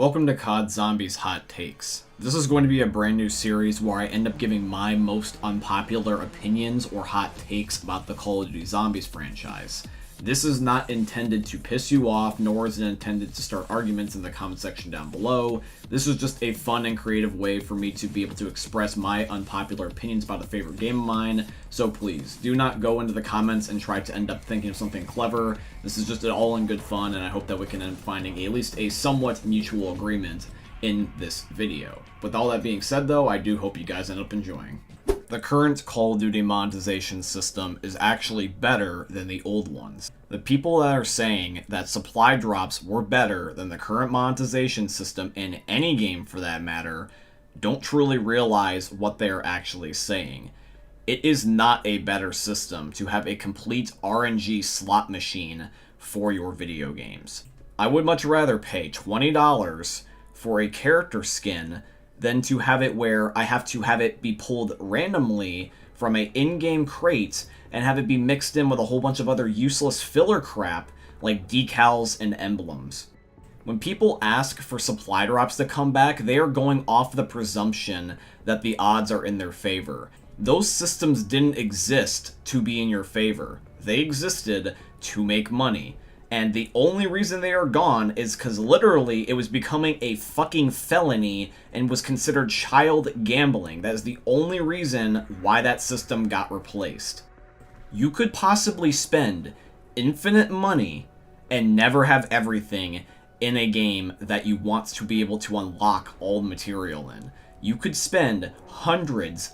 Welcome to COD Zombies Hot Takes. This is going to be a brand new series where I end up giving my most unpopular opinions or hot takes about the Call of Duty Zombies franchise. This is not intended to piss you off, nor is it intended to start arguments in the comment section down below. This is just a fun and creative way for me to be able to express my unpopular opinions about a favorite game of mine. So please, do not go into the comments and try to end up thinking of something clever. This is just all in good fun, and I hope that we can end up finding at least a somewhat mutual agreement in this video. With all that being said though, I do hope you guys end up enjoying. The current Call of Duty monetization system is actually better than the old ones. The people that are saying that supply drops were better than the current monetization system in any game for that matter don't truly realize what they are actually saying. It is not a better system to have a complete RNG slot machine for your video games. I would much rather pay $20 for a character skin than to have it where I have to have it be pulled randomly from a in-game crate and have it be mixed in with a whole bunch of other useless filler crap like decals and emblems. When people ask for supply drops to come back, they are going off the presumption that the odds are in their favor. Those systems didn't exist to be in your favor. They existed to make money. And the only reason they are gone is because literally it was becoming a fucking felony and was considered child gambling. That is the only reason why that system got replaced. You could possibly spend infinite money and never have everything in a game that you want to be able to unlock all the material in. You could spend hundreds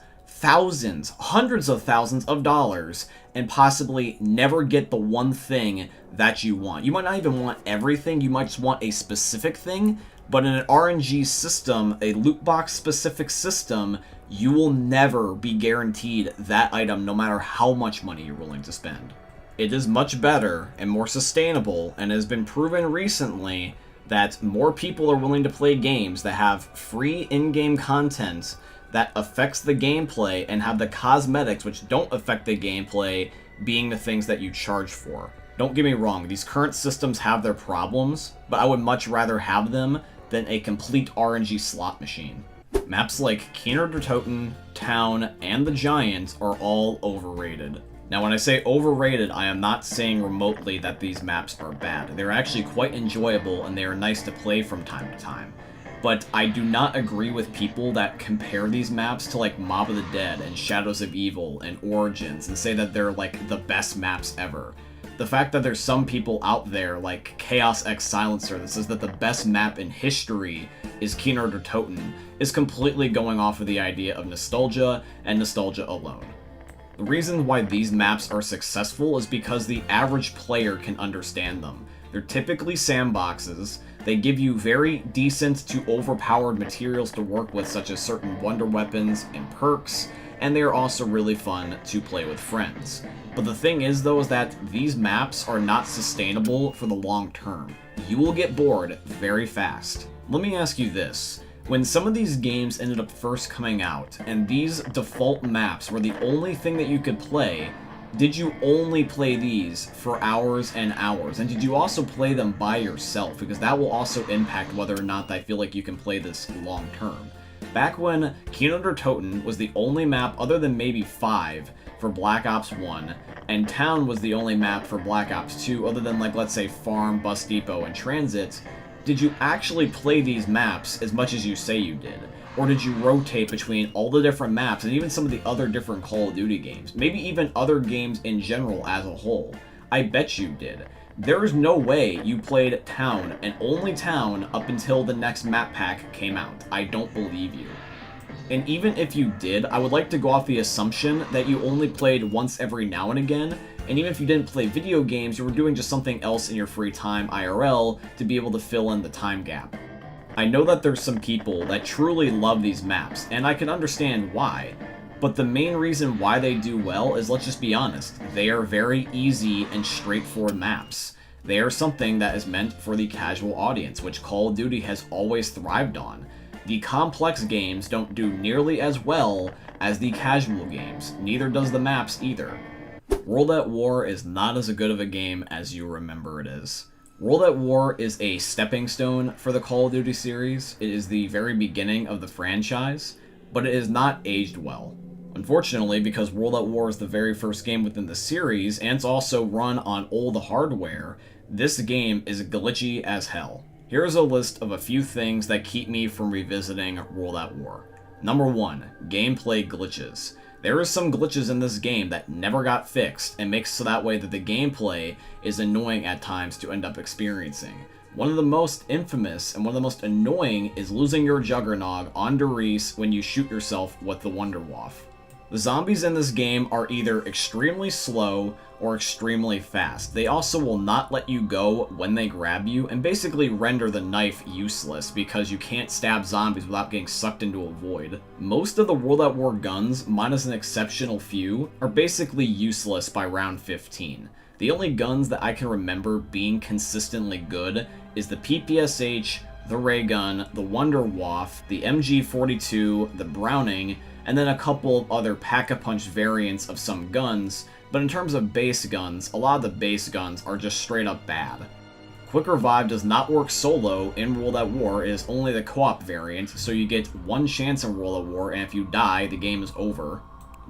of thousands of dollars and possibly never get the one thing that you want. You might not even want everything, you might just want a specific thing, but in an RNG system, a loot box specific system, you will never be guaranteed that item no matter how much money you're willing to spend. It is much better and more sustainable, and has been proven recently that more people are willing to play games that have free in-game content that affects the gameplay and have the cosmetics which don't affect the gameplay being the things that you charge for. Don't get me wrong, these current systems have their problems, but I would much rather have them than a complete RNG slot machine. Maps like Kinder der Toten, Town, and the Giant are all overrated. Now when I say overrated, I am not saying remotely that these maps are bad. They're actually quite enjoyable and they are nice to play from time to time. But I do not agree with people that compare these maps to like Mob of the Dead and Shadows of Evil and Origins and say that they're like the best maps ever. The fact that there's some people out there like Chaos X Silencer that says that the best map in history is Kinder der Toten is completely going off of the idea of nostalgia and nostalgia alone. The reason why these maps are successful is because the average player can understand them. They're typically sandboxes. They give you very decent to overpowered materials to work with, such as certain wonder weapons and perks, and they are also really fun to play with friends. But the thing is though is that these maps are not sustainable for the long term. You will get bored very fast. Let me ask you this. When some of these games ended up first coming out, and these default maps were the only thing that you could play, did you only play these for hours and hours? And did you also play them by yourself? Because that will also impact whether or not I feel like you can play this long term. Back when Kinder der Toten was the only map other than maybe 5 for Black Ops 1, and Town was the only map for Black Ops 2 other than like let's say Farm, Bus Depot, and Transit, did you actually play these maps as much as you say you did? Or did you rotate between all the different maps and even some of the other different Call of Duty games? Maybe even other games in general as a whole? I bet you did. There is no way you played Town and only Town up until the next map pack came out. I don't believe you. And even if you did, I would like to go off the assumption that you only played once every now and again, and even if you didn't play video games, you were doing just something else in your free time IRL to be able to fill in the time gap. I know that there's some people that truly love these maps, and I can understand why, but the main reason why they do well is, let's just be honest, they are very easy and straightforward maps. They are something that is meant for the casual audience, which Call of Duty has always thrived on. The complex games don't do nearly as well as the casual games, neither does the maps either. World at War is not as good of a game as you remember it is. World at War is a stepping stone for the Call of Duty series. It is the very beginning of the franchise, but it is not aged well. Unfortunately, because World at War is the very first game within the series, and it's also run on old hardware, this game is glitchy as hell. Here's a list of a few things that keep me from revisiting World at War. Number 1, gameplay glitches. There is some glitches in this game that never got fixed and makes so that way that the gameplay is annoying at times to end up experiencing. One of the most infamous and one of the most annoying is losing your Juggernog on Doris when you shoot yourself with the Wunderwaffe. The zombies in this game are either extremely slow or extremely fast. They also will not let you go when they grab you and basically render the knife useless because you can't stab zombies without getting sucked into a void. Most of the World at War guns, minus an exceptional few, are basically useless by round 15. The only guns that I can remember being consistently good is the PPSH, the ray gun, the Wunderwaffe, the MG42, the Browning, and then a couple of other pack-a-punch variants of some guns, but in terms of base guns, a lot of the base guns are just straight up bad. Quick Revive does not work solo in World at War, it is only the co-op variant, so you get one chance in World at War, and if you die, the game is over.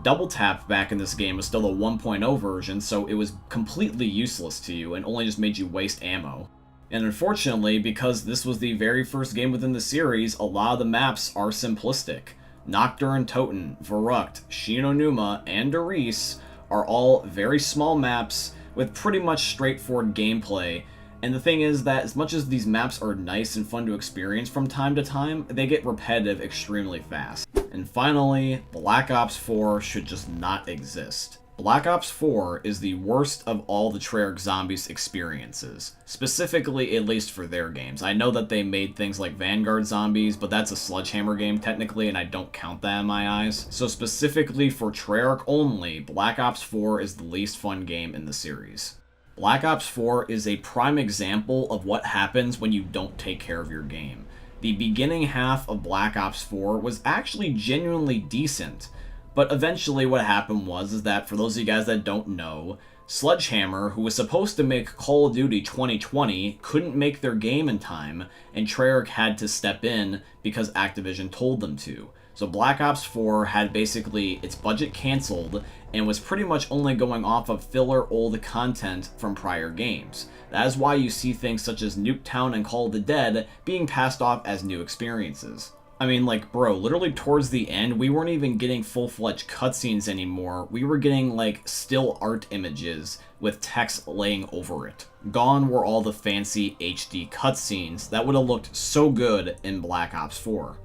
Double Tap back in this game was still the 1.0 version, so it was completely useless to you and only just made you waste ammo. And unfortunately, because this was the very first game within the series, a lot of the maps are simplistic. Nocturne Toten, Verrucht, Shinonuma, and Doris are all very small maps with pretty much straightforward gameplay. And the thing is that as much as these maps are nice and fun to experience from time to time, they get repetitive extremely fast. And finally, Black Ops 4 should just not exist. Black Ops 4 is the worst of all the Treyarch Zombies experiences, specifically at least for their games. I know that they made things like Vanguard Zombies, but that's a Sledgehammer game technically, and I don't count that in my eyes. So specifically for Treyarch only, Black Ops 4 is the least fun game in the series. Black Ops 4 is a prime example of what happens when you don't take care of your game. The beginning half of Black Ops 4 was actually genuinely decent. But eventually what happened was that, for those of you guys that don't know, Sledgehammer, who was supposed to make Call of Duty 2020, couldn't make their game in time, and Treyarch had to step in because Activision told them to. So Black Ops 4 had basically its budget canceled and was pretty much only going off of filler old content from prior games. That is why you see things such as Nuketown and Call of the Dead being passed off as new experiences. I mean, like, bro, literally towards the end, we weren't even getting full-fledged cutscenes anymore. We were getting, like, still art images with text laying over it. Gone were all the fancy HD cutscenes that would have looked so good in Black Ops 4.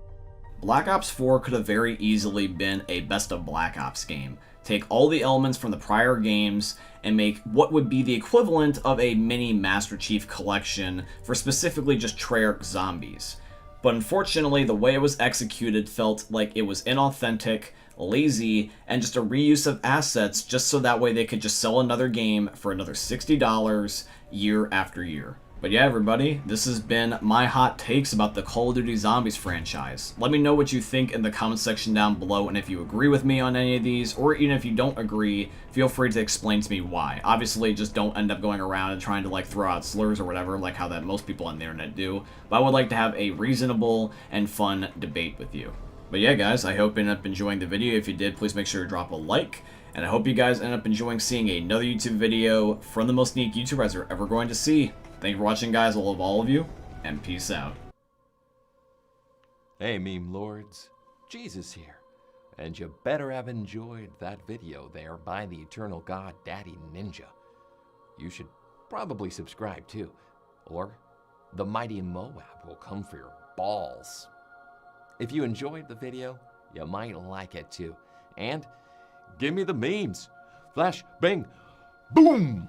Black Ops 4 could have very easily been a Best of Black Ops game. Take all the elements from the prior games and make what would be the equivalent of a mini Master Chief collection for specifically just Treyarch Zombies. But unfortunately, the way it was executed felt like it was inauthentic, lazy, and just a reuse of assets just so that way they could just sell another game for another $60 year after year. But yeah, everybody, this has been my hot takes about the Call of Duty Zombies franchise. Let me know what you think in the comment section down below, and if you agree with me on any of these, or even if you don't agree, feel free to explain to me why. Obviously, just don't end up going around and trying to like throw out slurs or whatever, like how that most people on the internet do. But I would like to have a reasonable and fun debate with you. But yeah, guys, I hope you end up enjoying the video. If you did, please make sure to drop a like. And I hope you guys end up enjoying seeing another YouTube video from the most unique YouTubers you're ever going to see. Thank you for watching, guys. I love all of you, and peace out. Hey, meme lords. Jesus here. And you better have enjoyed that video there by the Eternal God Daddy Ninja. You should probably subscribe too, or the mighty Moab will come for your balls. If you enjoyed the video, you might like it too. And give me the memes. Flash, bang, boom!